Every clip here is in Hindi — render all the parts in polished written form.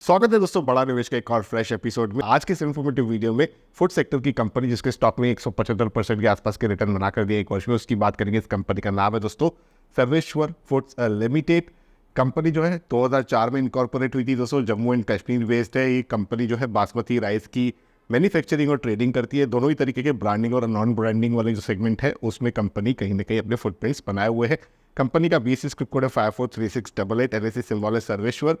स्वागत है दोस्तों बड़ा निवेश का एक और फ्रेश एपिसोड में। आज के इस इन्फॉर्मेटिव वीडियो में फूड सेक्टर की कंपनी जिसके स्टॉक में 175% के आसपास के रिटर्न बनाकर दिए एक वर्ष में, उसकी बात करेंगे। इस कंपनी का नाम है दोस्तों सर्वेश्वर फूड्स लिमिटेड। कंपनी जो है 2004 में इनकॉर्पोरेट हुई थी दोस्तों। जम्मू एंड कश्मीर बेस्ड है। ये कंपनी जो है बासमती राइस की मैन्युफैक्चरिंग और ट्रेडिंग करती है। दोनों ही तरीके के ब्रांडिंग और नॉन ब्रांडिंग वाले जो सेगमेंट है उसमें कंपनी कहीं ना कहीं अपने फुटप्रिंट्स बनाए हुए है। कंपनी का BSE स्क्रिप्ट कोड है 543688। NSE सिंबल है सर्वेश्वर।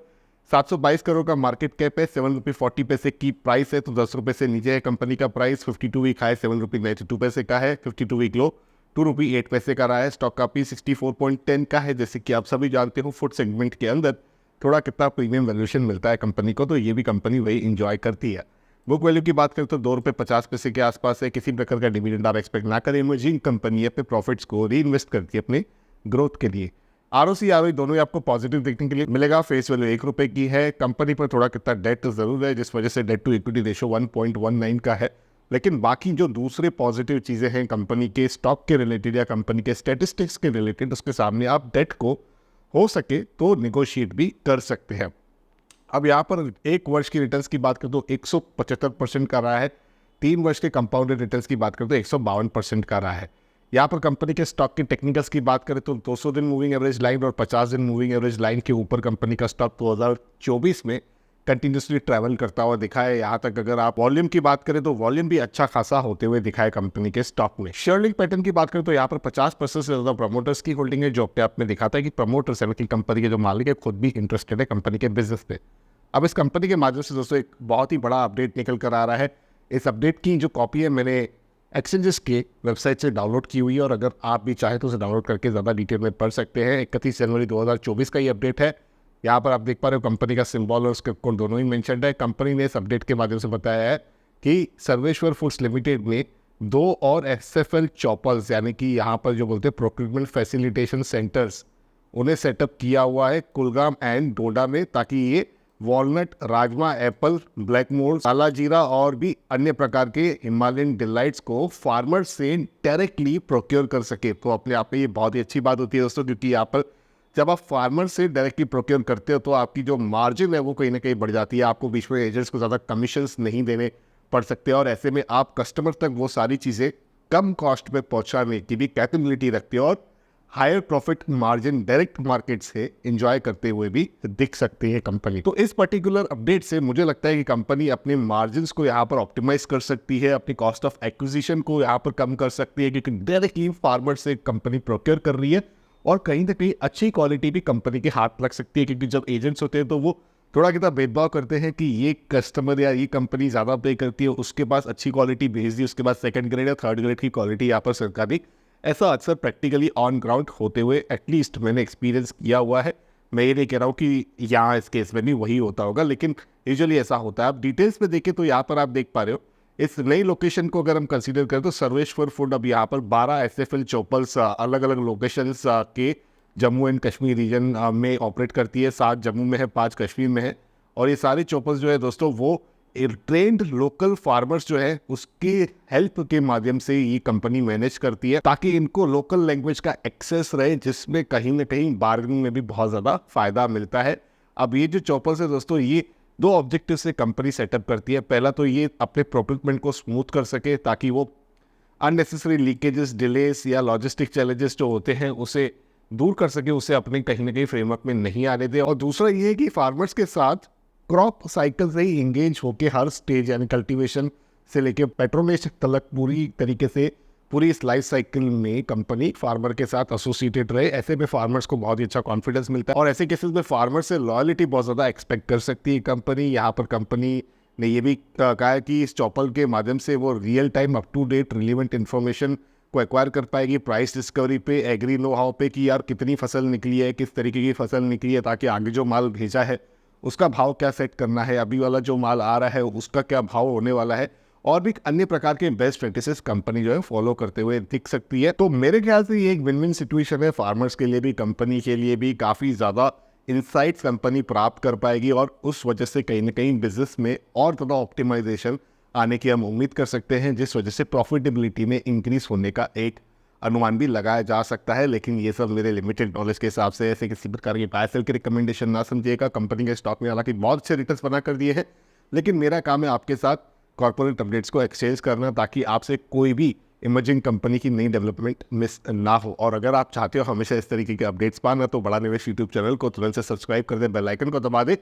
722 करोड़ का मार्केट कैप है। 7 रुपये 40 पैसे की प्राइस है, तो 10 रुपये से नीचे है कंपनी का प्राइस। 52 वीक हाई 7 रुपये 92 पैसे का है। 52 वीक लो 2 रुपये 8 पैसे का रहा है। स्टॉक का P 64.10 का है। जैसे कि आप सभी जानते हो फूड सेगमेंट के अंदर थोड़ा कितना प्रीमियम वैल्यूएशन मिलता है कंपनी को, तो ये भी कंपनी वही इंजॉय करती है। बुक वैल्यू की बात करें तो 2 रुपये 50 पैसे के आसपास है। किसी प्रकार का डिविडेंड आप एक्सपेक्ट ना करें। इमर्जिंग कंपनी अपने प्रॉफिट्स को री इन्वेस्ट करती है अपने ग्रोथ के लिए। ROC ROE दोनों ही आपको पॉजिटिव देखने के लिए मिलेगा। फेस वैल्यू 1 रुपये की है। कंपनी पर थोड़ा कितना डेट जरूर है, जिस वजह से डेट टू इक्विटी रेशो 1.19 का है। लेकिन बाकी जो दूसरे पॉजिटिव चीज़ें हैं कंपनी के स्टॉक के रिलेटेड या कंपनी के स्टैटिस्टिक्स के रिलेटेड, उसके सामने आप डेट को हो सके तो निगोशिएट भी कर सकते हैं। अब यहाँ पर एक वर्ष की रिटर्न्स की बात करें तो 175% का रहा है। 3 वर्ष के कंपाउंडेड रिटर्न्स की बात करें तो 152% का रहा है। यहाँ पर कंपनी के स्टॉक के टेक्निकल्स की बात करें तो 200 दिन मूविंग एवरेज लाइन और 50 दिन मूविंग एवरेज लाइन के ऊपर कंपनी का स्टॉक 2024 में कंटिन्यूसली ट्रैवल करता हुआ दिखा है। यहाँ तक अगर आप वॉल्यूम की बात करें तो वॉल्यूम भी अच्छा खासा होते हुए दिखा है कंपनी के स्टॉक में। शेयरलिंक पैटर्न की बात करें तो यहाँ पर 50% से ज़्यादा प्रमोटर्स की होल्डिंग है, जो अपने आप में दिखाता है कि प्रमोटर्स यानी कि कंपनी के जो मालिक है खुद भी इंटरेस्टेड है कंपनी के बिजनेस पे। अब इस कंपनी के माध्यम से दोस्तों एक बहुत ही बड़ा अपडेट निकल कर आ रहा है। इस अपडेट की जो कॉपी है मैंने एक्सचेंजेस के वेबसाइट से डाउनलोड की हुई है, और अगर आप भी चाहें तो उसे डाउनलोड करके ज़्यादा डिटेल में पढ़ सकते हैं। 31 जनवरी 2024 का ये अपडेट है। यहाँ पर आप देख पा रहे हो कंपनी का सिंबल और स्क्रिप्ट कोड दोनों ही मेंशन्ड है। कंपनी ने इस अपडेट के माध्यम से बताया है कि सर्वेश्वर फूड्स लिमिटेड ने 2 और SFL चॉपर्स यानी कि यहाँ पर जो बोलते हैं प्रोक्यूरमेंट फैसिलिटेशन सेंटर्स, उन्हें सेटअप किया हुआ है कुलगाम एंड डोडा में, ताकि ये walnut, rajma, Apple, black mould, काला जीरा और भी अन्य प्रकार के हिमालयन डिलाइट्स को फार्मर से डायरेक्टली प्रोक्योर कर सके। तो अपने आप में ये बहुत ही अच्छी बात होती है दोस्तों, क्योंकि यहाँ पर जब आप फार्मर से डायरेक्टली प्रोक्योर करते हो तो आपकी जो मार्जिन है वो कहीं ना कहीं बढ़ जाती है। आपको बीच में एजेंट्स को ज़्यादा कमीशंस नहीं देने पड़ सकते, और ऐसे में आप कस्टमर तक वो सारी चीज़ें कम कॉस्ट में पहुँचाने की भी कैपेबिलिटी रखते हो, और higher profit margin direct market से एंजॉय करते हुए भी दिख सकती है कंपनी। तो इस पर्टिकुलर अपडेट से मुझे लगता है कि कंपनी अपने मार्जिन्स को यहाँ पर ऑप्टिमाइज कर सकती है, अपनी कॉस्ट ऑफ एक्विजिशन को यहाँ पर कम कर सकती है, क्योंकि डायरेक्टली फार्मर से कंपनी प्रोक्योर कर रही है, और कहीं ना कहीं अच्छी क्वालिटी भी कंपनी के हाथ लग सकती है। क्योंकि जब एजेंट्स होते हैं तो वो थोड़ा कितना भेदभाव करते हैं कि ये कस्टमर या ये कंपनी ज़्यादा पे करती है, उसके पास अच्छी क्वालिटी भेज दी, उसके बाद सेकंड ग्रेड या थर्ड ग्रेड की क्वालिटी यहाँ पर सरकार दी। ऐसा अक्सर प्रैक्टिकली ऑन ग्राउंड होते हुए एटलीस्ट मैंने एक्सपीरियंस किया हुआ है। मैं ये नहीं कह रहा हूँ कि यहाँ इस केस में भी वही होता होगा, लेकिन यूजुअली ऐसा होता है। आप डिटेल्स में देखें तो यहाँ पर आप देख पा रहे हो इस नई लोकेशन को अगर हम कंसीडर करें तो सर्वेश्वर फूड अब यहाँ पर 12 SFL चॉपर्स अलग अलग लोकेशंस के जम्मू एंड कश्मीर रीजन में ऑपरेट करती है। 7 जम्मू में है, 5 कश्मीर में है, और ये सारे चॉपर्स जो है दोस्तों वो ट्रेंड लोकल फार्मर्स जो है उसके हेल्प के माध्यम से ये कंपनी मैनेज करती है, ताकि इनको लोकल लैंग्वेज का एक्सेस रहे, जिसमें कहीं ना कहीं बार्गेनिंग में भी बहुत ज़्यादा फायदा मिलता है। अब ये जो चॉपर्स है दोस्तों, ये 2 ऑब्जेक्टिव से कंपनी सेटअप करती है। पहला तो ये अपने प्रोक्यूरमेंट को स्मूथ कर सके, ताकि वो अननेसेसरी लीकेजेस, डिलेस या लॉजिस्टिक चैलेंजेस जो होते हैं उसे दूर कर सके, उसे अपने कहीं ना कहीं फ्रेमवर्क में नहीं आने दे। और दूसरा ये है कि फार्मर्स के साथ क्रॉप साइकिल से ही इंगेज होके हर स्टेज यानी कल्टीवेशन से लेके पेट्रोनेशन तक पूरी तरीके से पूरी इस लाइफ साइकिल में कंपनी फार्मर के साथ एसोसिएटेड रहे। ऐसे में फार्मर्स को बहुत ही अच्छा कॉन्फिडेंस मिलता है, और ऐसे केसेस में फार्मर से लॉयल्टी बहुत ज़्यादा एक्सपेक्ट कर सकती है कंपनी। यहाँ पर कंपनी ने ये भी कहा है कि इस चॉपर के माध्यम से वो real time up to date relevant information को एक्वायर कर पाएगी, प्राइस डिस्कवरी पे, एग्री नो हाउ पे कि यार कितनी फसल निकली है, किस तरीके की फसल निकली है, ताकि आगे जो माल भेजा है उसका भाव क्या सेट करना है, अभी वाला जो माल आ रहा है उसका क्या भाव होने वाला है, और भी अन्य प्रकार के बेस्ट प्रैक्टिसेस कंपनी जो है फॉलो करते हुए दिख सकती है। तो मेरे ख्याल से ये एक विन विन सिचुएशन है, फार्मर्स के लिए भी, कंपनी के लिए भी। काफ़ी ज़्यादा इंसाइट्स कंपनी प्राप्त कर पाएगी, और उस वजह से कहीं ना कहीं बिजनेस में और ज़्यादा ऑप्टिमाइजेशन आने की हम उम्मीद कर सकते हैं, जिस वजह से प्रॉफिटेबिलिटी में इंक्रीज होने का एक अनुमान भी लगाया जा सकता है, लेकिन ये सब मेरे लिमिटेड नॉलेज के हिसाब से ऐसे किसी प्रकार की बाय सेल की रिकमेंडेशन ना समझिएगा। कंपनी के स्टॉक में हालांकि बहुत अच्छे रिटर्न्स बना कर दिए हैं, लेकिन मेरा काम है आपके साथ कॉर्पोरेट अपडेट्स को एक्सचेंज करना, ताकि आपसे कोई भी इमर्जिंग कंपनी की नई डेवलपमेंट मिस ना हो। और अगर आप चाहते हो हमेशा इस तरीके के अपडेट्स पाना, तो बड़ा निवेश यूट्यूब चैनल को तुरंत से सब्सक्राइब कर दें, बेल आइकन को दबा दें,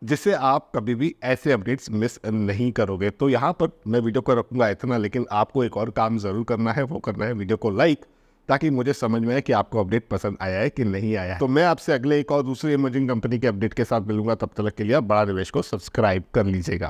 जिससे आप कभी भी ऐसे अपडेट्स मिस नहीं करोगे। तो यहाँ पर मैं वीडियो को रखूँगा इतना, लेकिन आपको एक और काम ज़रूर करना है, वो करना है वीडियो को लाइक, ताकि मुझे समझ में आए कि आपको अपडेट पसंद आया है कि नहीं आया है। तो मैं आपसे अगले एक और दूसरी इमर्जिंग कंपनी के अपडेट के साथ मिलूंगा, तब तक के लिए आप बड़ा निवेश को सब्सक्राइब कर लीजिएगा।